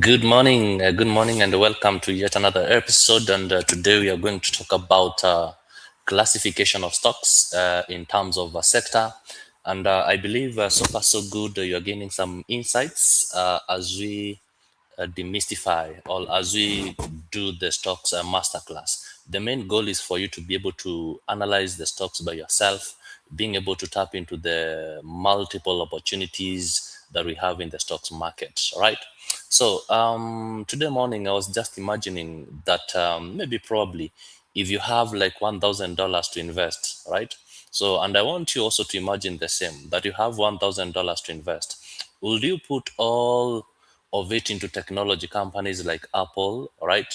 Good morning, and welcome to yet another episode. And today we are going to talk about classification of stocks in terms of sector. And I believe so far so good. You are gaining some insights as we demystify or as we do the stocks masterclass. The main goal is for you to be able to analyze the stocks by yourself, being able to tap into the multiple opportunities that we have in the stocks market, right? So today morning I was just imagining that maybe probably if you have like $1,000 to invest, right? So, and I want you also to imagine the same, that you have $1,000 to invest. Will you put all of it into technology companies like Apple, right?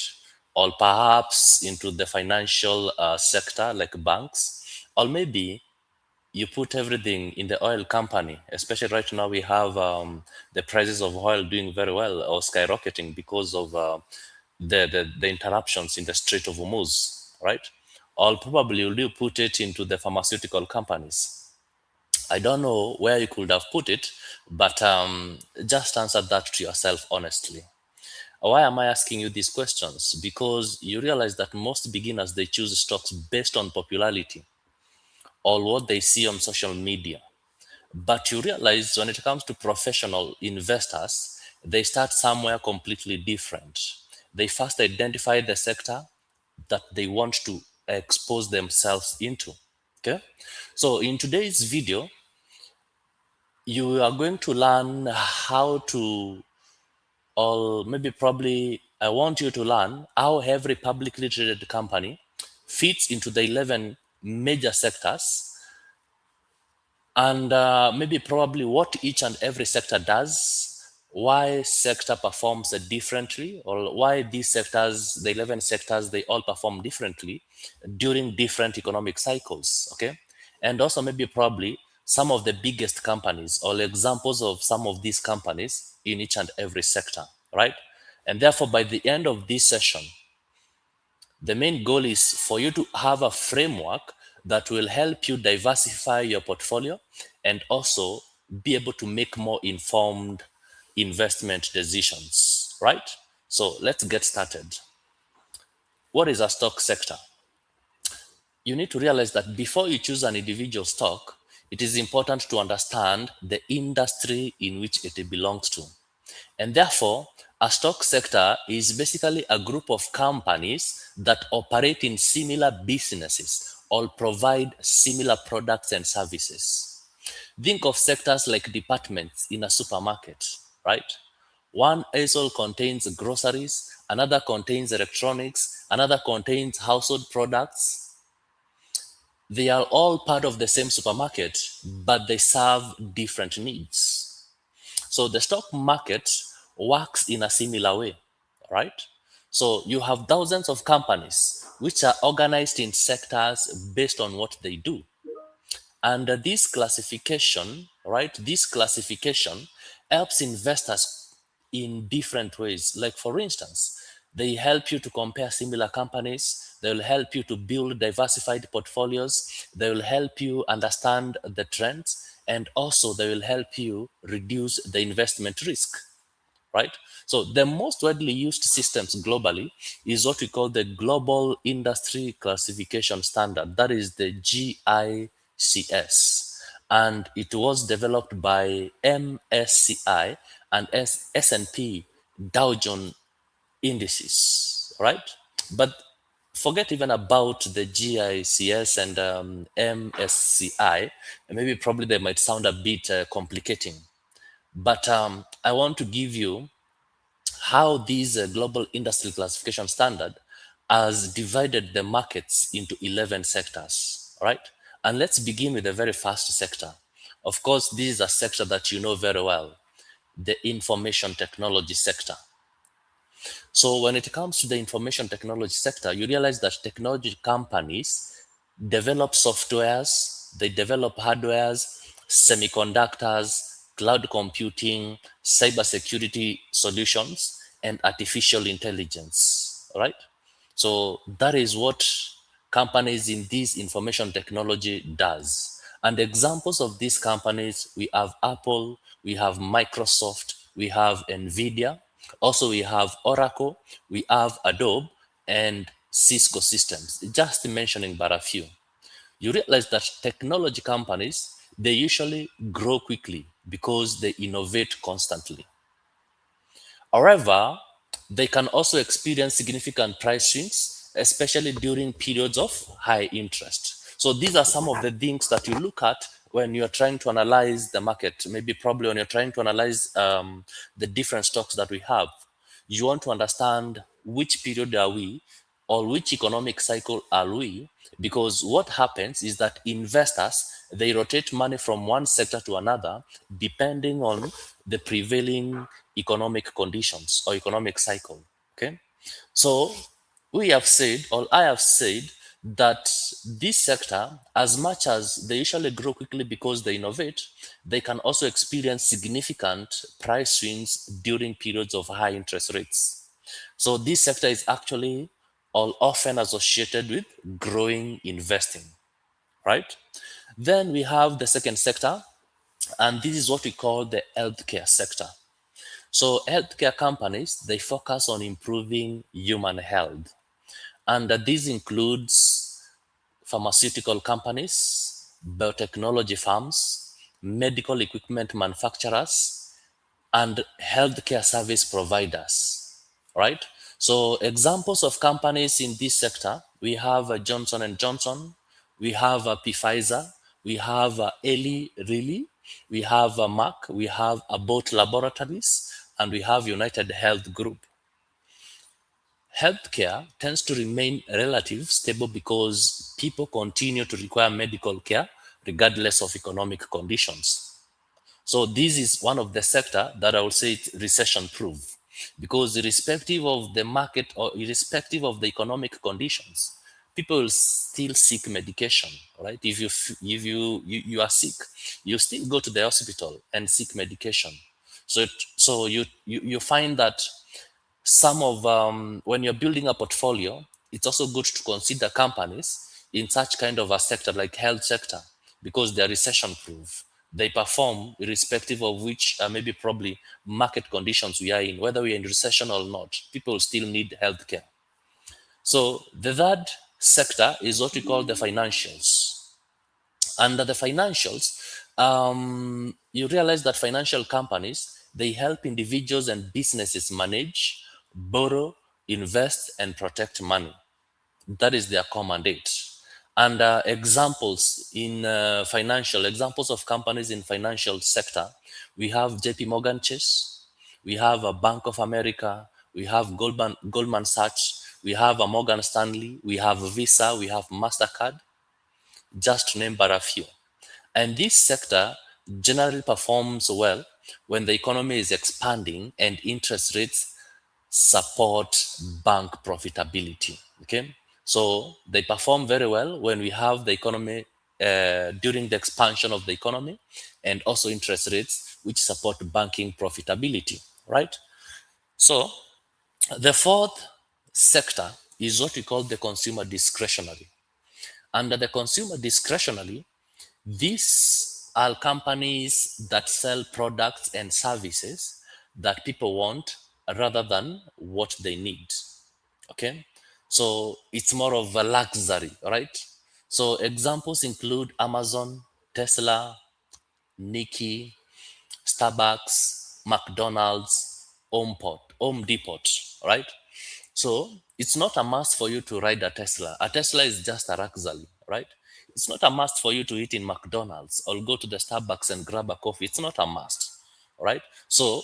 Or perhaps into the financial sector like banks? Or maybe you put everything in the oil company, especially right now we have the prices of oil doing very well or skyrocketing because of the interruptions in the Strait of Hormuz, right? Or probably will you put it into the pharmaceutical companies? I don't know where you could have put it, but just answer that to yourself honestly. Why am I asking you these questions? Because you realize that most beginners, they choose stocks based on popularity or what they see on social media. But you realize when it comes to professional investors, they start somewhere completely different. They first identify the sector that they want to expose themselves into. Okay. So in today's video, you are going to learn how to, or maybe probably I want you to learn how every publicly traded company fits into the 11 major sectors, and maybe probably what each and every sector does, why sector performs differently, or why these sectors, the 11 sectors, they all perform differently during different economic cycles. Okay. And also maybe probably some of the biggest companies or examples of some of these companies in each and every sector, right? And therefore by the end of this session, the main goal is for you to have a framework that will help you diversify your portfolio and also be able to make more informed investment decisions, right? So let's get started. What is a stock sector? You need to realize that before you choose an individual stock, it is important to understand the industry in which it belongs to. And therefore, a stock sector is basically a group of companies that operate in similar businesses or provide similar products and services. Think of sectors like departments in a supermarket, right? One aisle contains groceries, another contains electronics, another contains household products. They are all part of the same supermarket, but they serve different needs. So the stock market works in a similar way, right? So you have thousands of companies which are organized in sectors based on what they do. And this classification, right? This classification helps investors in different ways. Like for instance, they help you to compare similar companies. They will help you to build diversified portfolios. They will help you understand the trends, and also they will help you reduce the investment risk, right? So the most widely used systems globally is what we call the Global Industry Classification Standard. That is the GICS. And it was developed by MSCI and S&P Dow Jones indices, right? But forget even about the GICS and MSCI. Maybe probably they might sound a bit complicating. But I want to give you how these global industry classification standard has divided the markets into 11 sectors, right? And let's begin with the very first sector. Of course, this is a sector that you know very well, the information technology sector. So when it comes to the information technology sector, you realize that technology companies develop softwares, they develop hardwares, semiconductors, cloud computing, cybersecurity solutions, and artificial intelligence, right? So that is what companies in this information technology does. And examples of these companies, we have Apple, we have Microsoft, we have Nvidia. Also, we have Oracle, we have Adobe, and Cisco systems, just mentioning but a few. You realize that technology companies, they usually grow quickly because they innovate constantly. However, they can also experience significant price swings, especially during periods of high interest. So these are some of the things that you look at when you're trying to analyze the market, maybe probably when you're trying to analyze the different stocks that we have. You want to understand which period are we, or which economic cycle are we, because what happens is that investors, they rotate money from one sector to another depending on the prevailing economic conditions or economic cycle. Okay, so we have said, or I have said, that this sector, as much as they usually grow quickly because they innovate, they can also experience significant price swings during periods of high interest rates. So this sector is actually all often associated with growing investing, right? Then we have the second sector, and this is what we call the healthcare sector. So healthcare companies, they focus on improving human health. And this includes pharmaceutical companies, biotechnology firms, medical equipment manufacturers, and healthcare service providers, right? So examples of companies in this sector, we have Johnson and Johnson, we have Pfizer, we have Eli Lilly, we have Merck, we have Abbott Laboratories, and we have United Health Group. Healthcare tends to remain relatively stable because people continue to require medical care regardless of economic conditions. So this is one of the sector that I would say it's recession proof, because irrespective of the market or irrespective of the economic conditions, people will still seek medication, right? If you are sick, you still go to the hospital and seek medication. So you find that some of when you're building a portfolio, it's also good to consider companies in such kind of a sector like health sector, because they're recession proof. They perform irrespective of which maybe probably market conditions we are in, whether we're in recession or not, people still need healthcare. So the third sector is what we call the financials. Under the financials, you realize that financial companies, they help individuals and businesses manage, borrow, invest, and protect money. That is their core mandate. And examples in financial examples of companies in financial sector, we have JP Morgan Chase, we have a Bank of America, we have Goldman Sachs, we have a Morgan Stanley, we have Visa, we have Mastercard, just to name but a few. And this sector generally performs well when the economy is expanding and interest rates support bank profitability. Okay, so they perform very well when we have the economy during the expansion of the economy, and also interest rates which support banking profitability, right? So the fourth sector is what we call the consumer discretionary. Under the consumer discretionary, these are companies that sell products and services that people want rather than what they need. Okay, so it's more of a luxury, right? So examples include Amazon, Tesla, Nike, Starbucks, McDonald's, Home Depot, right? So it's not a must for you to ride a Tesla. A Tesla is just a luxury, right? It's not a must for you to eat in McDonald's or go to the Starbucks and grab a coffee. It's not a must, right? So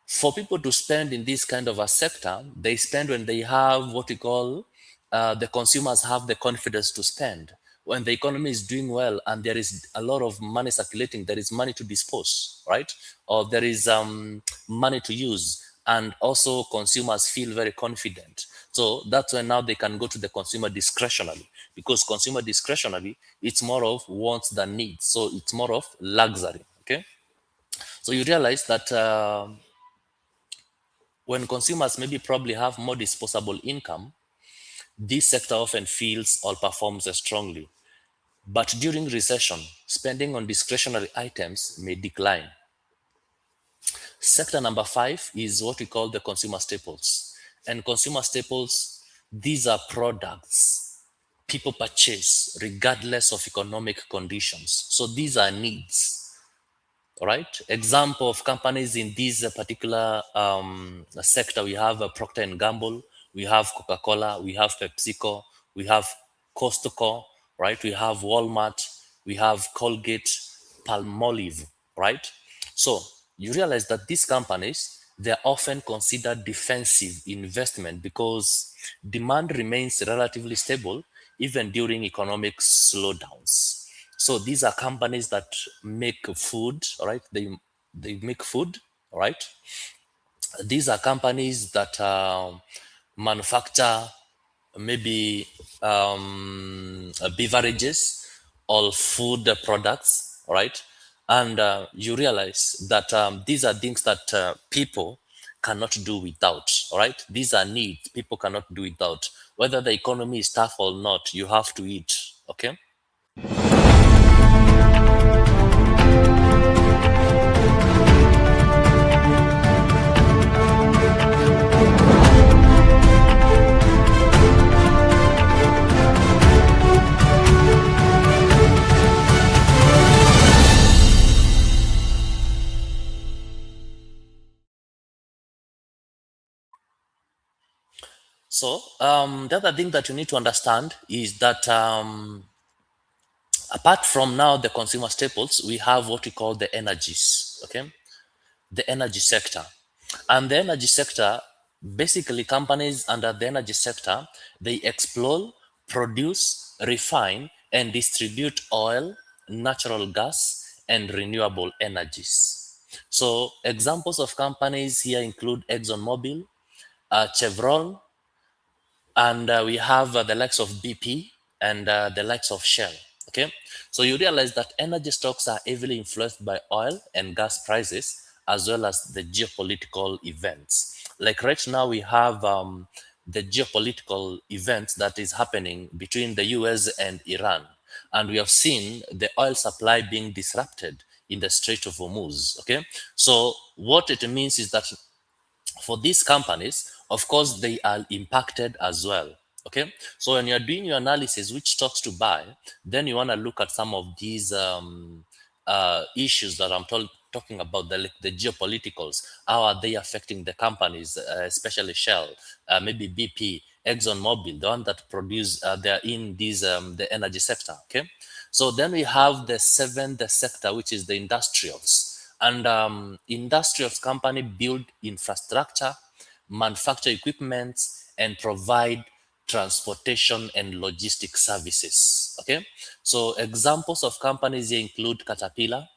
for people to spend in this kind of a sector, they spend when they have what we call the consumers have the confidence to spend. When the economy is doing well and there is a lot of money circulating, there is money to dispose, right? Or there is money to use, and also consumers feel very confident. So that's when now they can go to the consumer discretionary, because consumer discretionary, it's more of wants than needs. So it's more of luxury. Okay, so you realize that when consumers maybe probably have more disposable income, this sector often feels or performs strongly. But during recession, spending on discretionary items may decline. Sector number five is what we call the consumer staples. And consumer staples, these are products people purchase regardless of economic conditions. So these are needs. All right. Example of companies in this particular sector, we have Procter and Gamble, we have Coca-Cola, we have PepsiCo, we have Costco, right? We have Walmart, we have Colgate, Palmolive, right? So you realize that these companies, they're often considered defensive investment because demand remains relatively stable even during economic slowdowns. So these are companies that make food, all right? They make food, all right? These are companies that manufacture maybe beverages or food products, all right? And you realize that these are things that people cannot do without, all right? These are needs people cannot do without. Whether the economy is tough or not, you have to eat, okay? So the other thing that you need to understand is that apart from now the consumer staples, we have what we call the energies, okay? The energy sector. And the energy sector, basically companies under the energy sector, they explore, produce, refine, and distribute oil, natural gas, and renewable energies. So examples of companies here include ExxonMobil, Chevron, and we have the likes of BP and the likes of Shell. Okay, so you realize that energy stocks are heavily influenced by oil and gas prices as well as the geopolitical events. Like right now, we have the geopolitical event that is happening between the US and Iran, and we have seen the oil supply being disrupted in the Strait of Hormuz. Okay, so what it means is that for these companies, of course, they are impacted as well. Okay, so when you're doing your analysis, which stocks to buy, then you want to look at some of these issues that talking about, the geopoliticals. How are they affecting the companies, especially Shell, maybe BP, ExxonMobil, the one that produce, they're in these the energy sector. Okay, so then we have the seventh sector, which is the industrials. And industrials company build infrastructure, manufacture equipment, and provide transportation and logistic services. Okay, so examples of companies here include Caterpillar.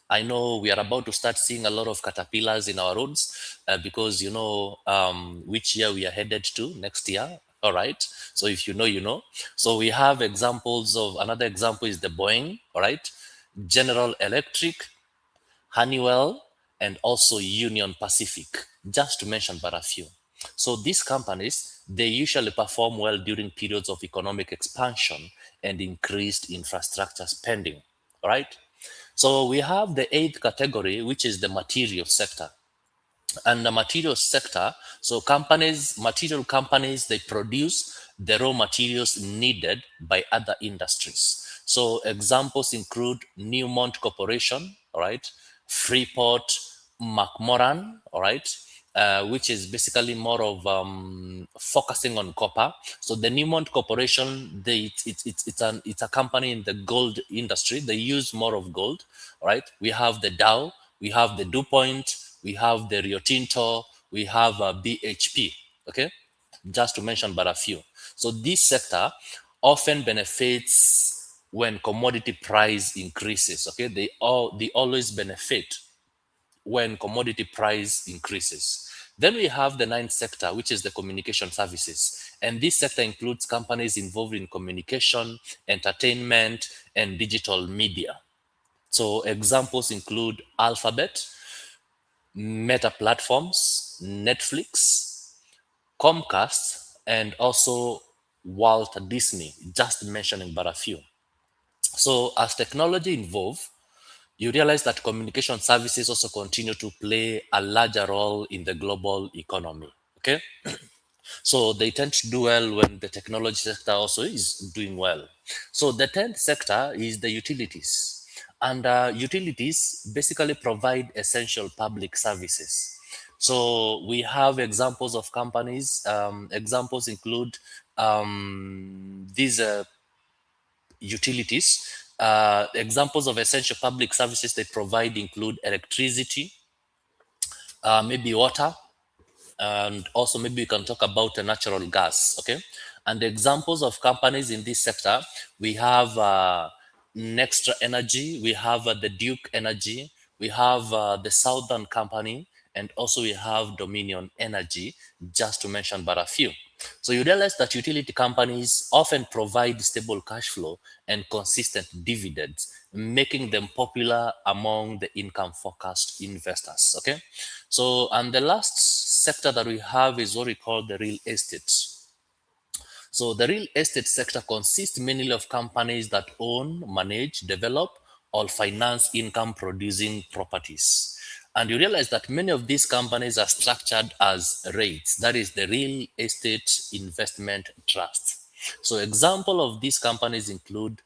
I know we are about to start seeing a lot of caterpillars in our roads because you know which year we are headed to next year. All right. So if you know, you know. So we have examples of, another example is the Boeing. All right. General Electric, Honeywell, and also Union Pacific, just to mention but a few. So these companies, they usually perform well during periods of economic expansion and increased infrastructure spending. All right. So we have the eighth category, which is the material sector. And the material sector, so companies, material companies, they produce the raw materials needed by other industries. So examples include Newmont Corporation, all right, Freeport, McMoran, all right, which is basically more of focusing on copper. So the Newmont Corporation, it's a company in the gold industry. They use more of gold, all right. We have the Dow, we have the DuPont, we have the Rio Tinto, we have BHP. Okay, just to mention but a few. So this sector often benefits when commodity price increases. Okay, they always benefit when commodity price increases. Then we have the ninth sector, which is the communication services. And this sector includes companies involved in communication, entertainment, and digital media. So examples include Alphabet, Meta Platforms, Netflix, Comcast, and also Walt Disney, just mentioning but a few. So as technology evolve, you realize that communication services also continue to play a larger role in the global economy. Okay, so they tend to do well when the technology sector also is doing well. So the 10th sector is the utilities. And utilities basically provide essential public services. So we have examples of companies. Examples include these utilities. Examples of essential public services they provide include electricity, maybe water, and also maybe we can talk about natural gas. Okay, and the examples of companies in this sector, we have Nextra Energy, we have the Duke Energy, we have the Southern Company, and also we have Dominion Energy, just to mention but a few. So you realize that utility companies often provide stable cash flow and consistent dividends, making them popular among the income focused investors. Okay, so and the last sector that we have is what we call the real estate. So the real estate sector consists mainly of companies that own, manage, develop, or finance income producing properties. And you realize that many of these companies are structured as REITs, that is the Real Estate Investment Trust. So example of these companies include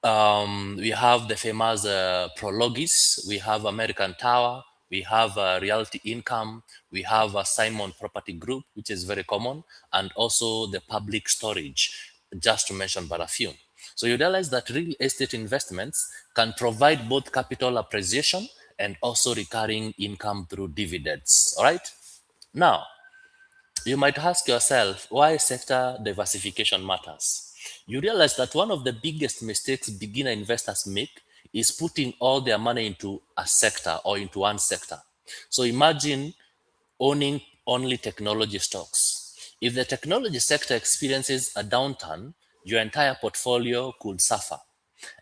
we have the famous Prologis, we have American Tower, we have Realty Income, we have Simon Property Group, which is very common, and also the public storage, just to mention but a few. So you realize that real estate investments can provide both capital appreciation and also recurring income through dividends. All right. Now, you might ask yourself why sector diversification matters. You realize that one of the biggest mistakes beginner investors make is putting all their money into a sector or into one sector. So imagine owning only technology stocks. If the technology sector experiences a downturn, your entire portfolio could suffer.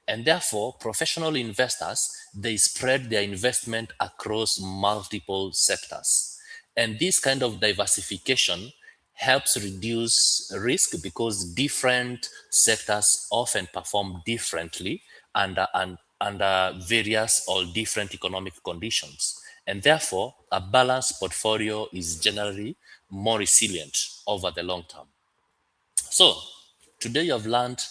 And therefore, professional investors, they spread their investment across multiple sectors. And this kind of diversification helps reduce risk because different sectors often perform differently under various or different economic conditions. And therefore, a balanced portfolio is generally more resilient over the long term. So, today you have learned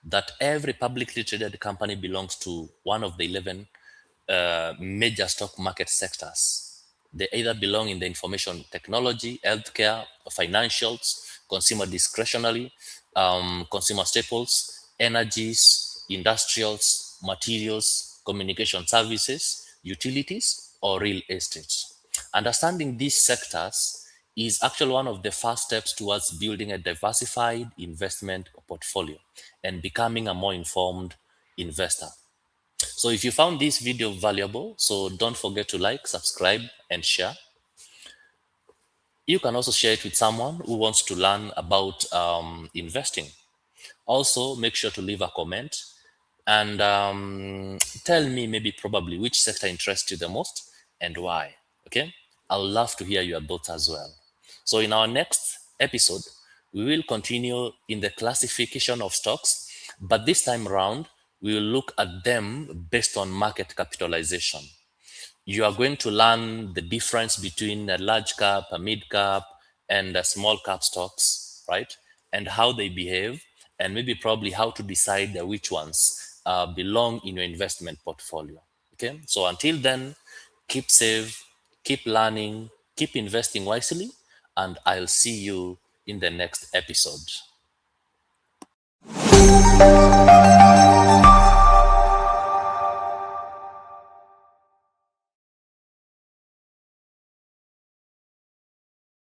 that every publicly traded company belongs to one of the 11 major stock market sectors. They either belong in the information technology, healthcare, financials, consumer discretionary, consumer staples, energies, industrials, materials, communication services, utilities, or real estate. Understanding these sectors is actually one of the first steps towards building a diversified investment portfolio and becoming a more informed investor. So if you found this video valuable, so don't forget to like, subscribe, and share. You can also share it with someone who wants to learn about investing. Also, make sure to leave a comment and tell me maybe probably which sector interests you the most and why. Okay, I would love to hear your thoughts as well. So in our next episode, we will continue in the classification of stocks, but this time around, we will look at them based on market capitalization. You are going to learn the difference between a large cap, a mid cap, and a small cap stocks, right? And how they behave, and maybe probably how to decide which ones belong in your investment portfolio. Okay, so until then, keep safe, keep learning, keep investing wisely, and I'll see you in the next episode.